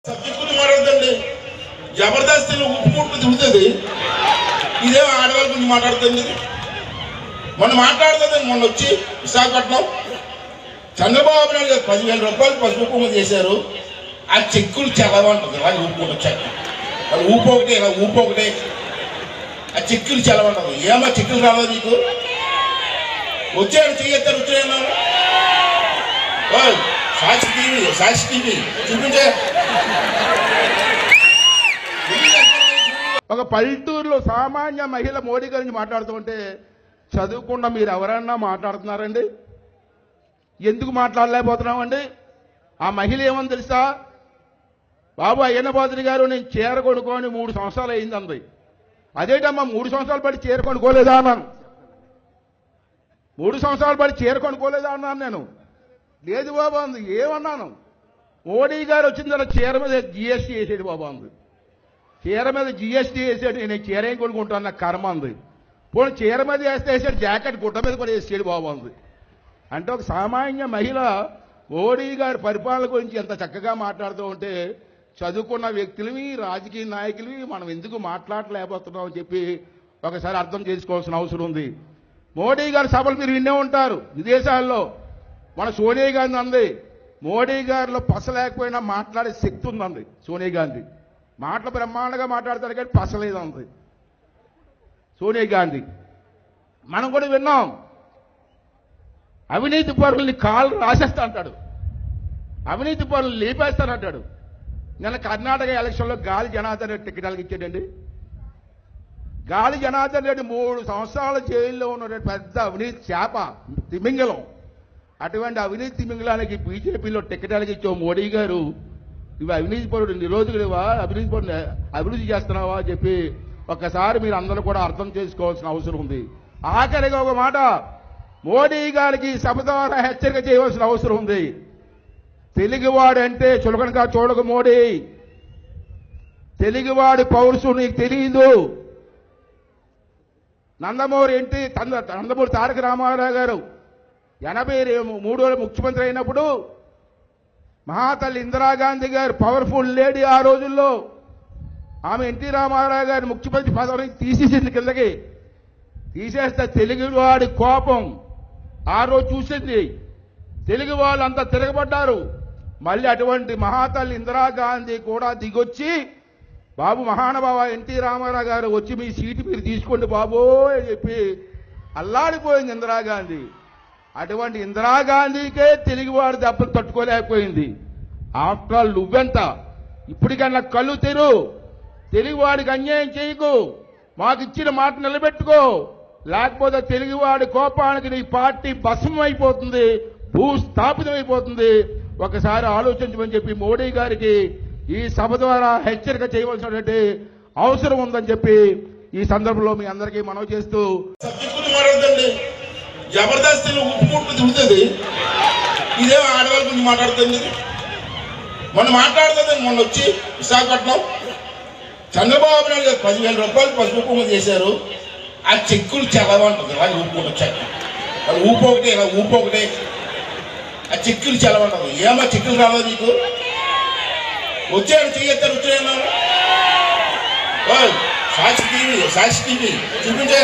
Subject మాట్లాడుతుంది జబర్దస్తిలో ఉప్పు ముట్టు తిరుగుతుంది. ఇదేమో ఆడవాళ్ళ గురించి మాట్లాడుతుంది. మొన్న మాట్లాడుతుంది. మొన్న వచ్చి విశాఖపట్నం చంద్రబాబు నాయుడు గారు 10,000 రూపాయలు పసుపు కుంకుమ చేశారు. ఆ చెక్కులు చల్లవంటుంది. వాళ్ళు ఊపుకుంటారు చెక్క, వాళ్ళు ఊపు ఒకటే, ఇలా ఊపు ఒకటే, ఆ చెక్కులు చల్లవంటుంది. ఏమో చెక్కులు రాలేదు నీకు? వచ్చాడు చెయ్యొత్తారు వచ్చాను. సాక్షి టీవీ చూపించే. ఒక పల్లెటూరులో సామాన్య మహిళ మోడీ గురించి మాట్లాడుతూ ఉంటే చదువుకున్న మీరు ఎవరన్నా మాట్లాడుతున్నారండి? ఎందుకు మాట్లాడలేకపోతున్నామండి? ఆ మహిళ ఏమని తెలుసా? బాబు అయ్యన్నపాత్రి గారు నేను చీర కొనుక్కొని 3 సంవత్సరాలు అయింది అంది. అదేటమ్మా 3 సంవత్సరాలు పడి చీర కొనుక్కోలేదా అన్నాను. 3 సంవత్సరాలు పడి చీర కొనుక్కోలేదా అన్నాను నేను. లేదు బాబు అంది. ఏమన్నాను? మోడీ గారు వచ్చిన తర్వాత చీర మీద జిఎస్టీ వేసాడు బాబు అంది. చీర మీద జిఎస్టీ వేసాడు. నేను చీర ఏం కొనుక్కుంటాను, నాకు కర్మ అంది. పోనీ చీర మీద వేసాడు, జాకెట్ గుడ్డ మీద కూడా వేసాడు బాబు అంది. అంటే ఒక సామాన్య మహిళ మోడీ గారి పరిపాలన గురించి ఎంత చక్కగా మాట్లాడుతూ ఉంటే చదువుకున్న వ్యక్తులవి, రాజకీయ నాయకులవి మనం ఎందుకు మాట్లాడలేకపోతున్నాం అని చెప్పి ఒకసారి అర్థం చేసుకోవాల్సిన అవసరం ఉంది. మోడీ గారి సభలు మీరు వినే ఉంటారు విదేశాల్లో. మన సోనియా గాంధీ అంది, మోడీ గారిలో పస లేకపోయినా మాట్లాడే శక్తి ఉందండి సోనియా గాంధీ. మాటలు బ్రహ్మాండంగా మాట్లాడతారు కానీ పసలేదు అంది సోనియా గాంధీ. మనం కూడా విన్నాం, అవినీతి పరుల్ని కాళ్ళు రాసేస్తా అంటాడు, అవినీతి పరులు లేపేస్తానంటాడు. నిన్న కర్ణాటక ఎలక్షన్లో గాలి జనార్దన్ రెడ్డి టికెట్లకు ఇచ్చాడండి. గాలి జనార్దన్ రెడ్డి 3 సంవత్సరాల జైల్లో ఉన్న పెద్ద అవినీతి చేప, తిమింగలం. అటువంటి అవినీతి తిమింగలానికి బీజేపీలో టికెట్లకు ఇచ్చే మోడీ గారు ఇవి అవినీతి పరుడు నిరోధకుడివా, అవినీతి పరుడు అభివృద్ధి చేస్తున్నావా అని చెప్పి ఒక్కసారి మీరు అందరూ కూడా అర్థం చేసుకోవాల్సిన అవసరం ఉంది. ఆఖరిగా ఒక మాట మోడీ గారికి సభ ద్వారా హెచ్చరిక చేయవలసిన అవసరం ఉంది. తెలుగువాడంటే చులకనగా చూడక మోడీ, తెలుగువాడి పౌరుషం నీకు తెలియదు. నందమూరి తారక రామారావు గారు 83 ముఖ్యమంత్రి అయినప్పుడు మహాతల్లి ఇందిరాగాంధీ గారు పవర్ఫుల్ లేడీ. ఆ రోజుల్లో ఆమె ఎన్టీ రామారావు గారి ముఖ్యమంత్రి పదవిని తీసేసింది, కిందకి తీసేస్తే తెలుగువాడి కోపం ఆ రోజు చూసింది. తెలుగు వాళ్ళు అంతా తిరగబడ్డారు. మళ్ళీ అటువంటి మహాతల్లి ఇందిరాగాంధీ కూడా దిగొచ్చి, బాబు మహానుభావ ఎన్టీ రామారావు గారు వచ్చి మీ సీటు మీరు తీసుకోండి బాబో అని చెప్పి అల్లాడిపోయింది ఇందిరాగాంధీ. అటువంటి ఇందిరాగాంధీకే తెలుగువాడి దెబ్బలు తట్టుకోలేకపోయింది. ఆఫ్టర్ ఆల్ నువ్వెంత? ఇప్పటికన్నా కళ్ళు తెరు, తెలుగువాడికి అన్యాయం చేయకు, మాకు ఇచ్చిన మాట నిలబెట్టుకో, లేకపోతే తెలుగువాడి కోపానికి నీ పార్టీ భస్మం అయిపోతుంది, భూస్థాపితం అయిపోతుంది. ఒకసారి ఆలోచించమని చెప్పి మోడీ గారికి ఈ సభ ద్వారా హెచ్చరిక చేయవలసినటువంటి అవసరం ఉందని చెప్పి ఈ సందర్భంలో మీ అందరికీ మనవి చేస్తూ, సబ్జెక్టు మాట్లాడుతుంది జబర్దస్తిలో ఉప్పు ముట్టు తిరుగుతుంది. ఇదేమో ఆడవాళ్ళ గురించి మాట్లాడుతుంది. మొన్న మాట్లాడుతుంది. మొన్న వచ్చి విశాఖపట్నం చంద్రబాబు నాయుడు గారు 10,000 రూపాయలు పసుపు కుంకుమ చేశారు. ఆ చెక్కులు చల్లవంటుంది. వాళ్ళు ఊపుకుంటారు చెక్క, వాళ్ళు ఊపు ఒకటే, ఇలా ఊపు ఒకటే, ఆ చెక్కులు చల్లవంటుంది. ఏమో చెక్కులు రాలేదు నీకు? వచ్చాడు చెయ్యొత్తారు వచ్చాను. సాక్షి టీవీ చూపించే.